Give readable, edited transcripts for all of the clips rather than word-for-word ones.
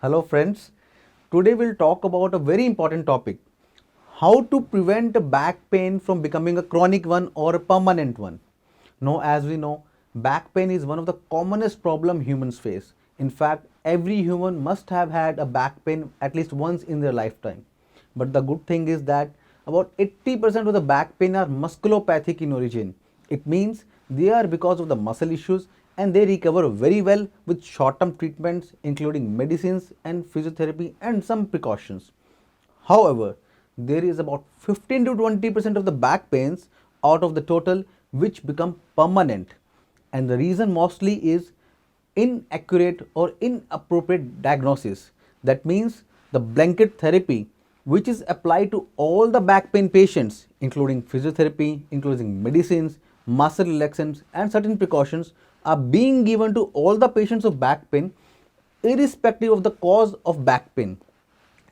Hello friends, today we'll talk about a very important topic. How to prevent back pain from becoming a chronic one or a permanent one. Now as we know, back pain is one of the commonest problem humans face. In fact, every human must have had a back pain at least once in their lifetime. But the good thing is that about 80% of the back pain are musculopathic in origin. It means they are because of the muscle issues and they recover very well with short-term treatments including medicines and physiotherapy and some precautions. However, there is about 15 to 20% of the back pains out of the total which become permanent, and the reason mostly is inaccurate or inappropriate diagnosis. That means the blanket therapy which is applied to all the back pain patients including physiotherapy, including medicines, muscle relaxants and certain precautions are being given to all the patients of back pain irrespective of the cause of back pain,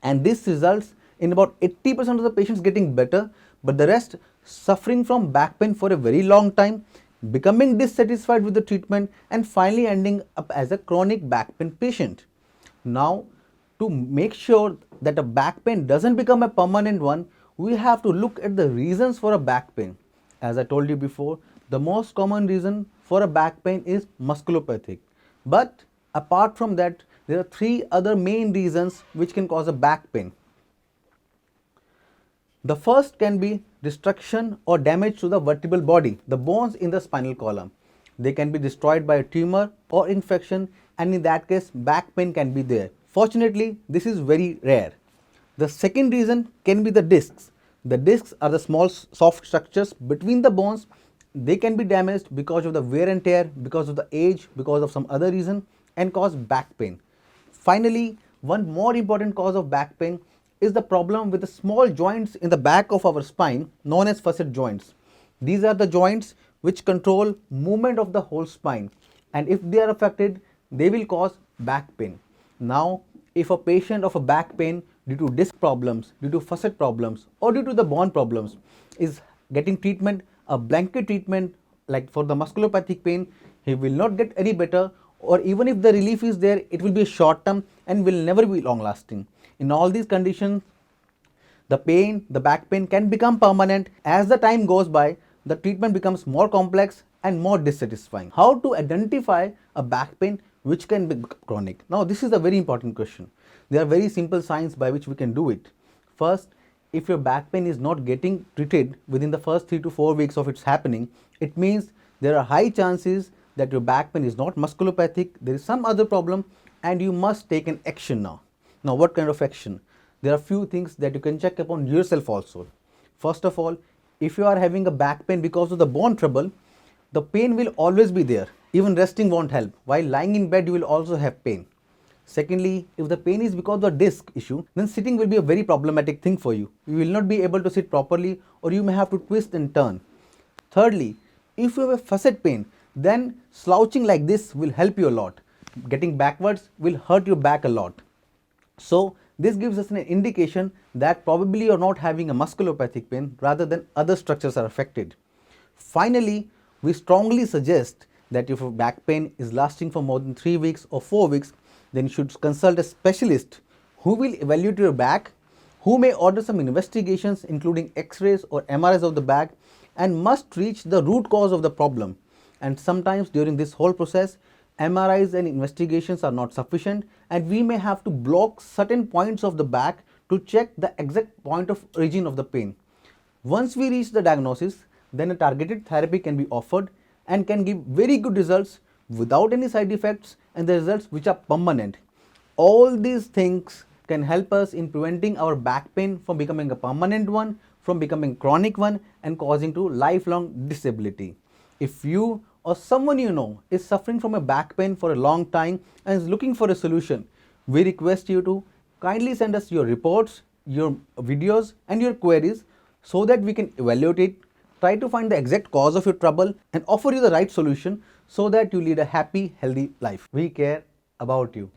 and this results in about 80% of the patients getting better but the rest suffering from back pain for a very long time, becoming dissatisfied with the treatment and finally ending up as a chronic back pain patient. Now, to make sure that a back pain doesn't become a permanent one, we have to look at the reasons for a back pain. As I told you before, the most common reason for a back pain is musculopathic. But apart from that, there are three other main reasons which can cause a back pain. The first can be destruction or damage to the vertebral body, the bones in the spinal column. They can be destroyed by a tumor or infection, and in that case, back pain can be there. Fortunately, this is very rare. The second reason can be the discs. The discs are the small soft structures between the bones. They can be damaged because of the wear and tear, because of the age, because of some other reason, and cause back pain. Finally, one more important cause of back pain is the problem with the small joints in the back of our spine known as facet joints. These are the joints which control movement of the whole spine, and if they are affected, they will cause back pain. Now, if a patient of a back pain due to disc problems, due to facet problems or due to the bone problems is getting treatment, a blanket treatment like for the musculopathic pain, he will not get any better, or even if the relief is there, it will be short term and will never be long lasting. In all these conditions, the back pain can become permanent. As the time goes by, the treatment becomes more complex and more dissatisfying. How to identify a back pain which can be chronic? Now, this is a very important question. There are very simple signs by which we can do it. First, if your back pain is not getting treated within the first 3 to 4 weeks of its happening, it means there are high chances that your back pain is not musculopathic, there is some other problem, and you must take an action now. Now, what kind of action? There are few things that you can check upon yourself also. First of all, if you are having a back pain because of the bone trouble, the pain will always be there. Even resting won't help. While lying in bed, you will also have pain. Secondly, if the pain is because of the disc issue, then sitting will be a very problematic thing for you. You will not be able to sit properly, or you may have to twist and turn. Thirdly, if you have a facet pain, then slouching like this will help you a lot. Getting backwards will hurt your back a lot. So, this gives us an indication that probably you are not having a musculopathic pain rather than other structures are affected. Finally, we strongly suggest that if your back pain is lasting for more than 3 weeks or 4 weeks, then you should consult a specialist who will evaluate your back, who may order some investigations including x-rays or MRIs of the back, and must reach the root cause of the problem. And sometimes during this whole process, MRIs and investigations are not sufficient, and we may have to block certain points of the back to check the exact point of origin of the pain. Once we reach the diagnosis, then a targeted therapy can be offered and can give very good results without any side effects, and the results which are permanent. All these things can help us in preventing our back pain from becoming a permanent one, from becoming chronic one, and causing to lifelong disability. If you or someone you know is suffering from a back pain for a long time and is looking for a solution, we request you to kindly send us your reports, your videos and your queries so that we can evaluate it, try to find the exact cause of your trouble and offer you the right solution so that you lead a happy, healthy life. We care about you.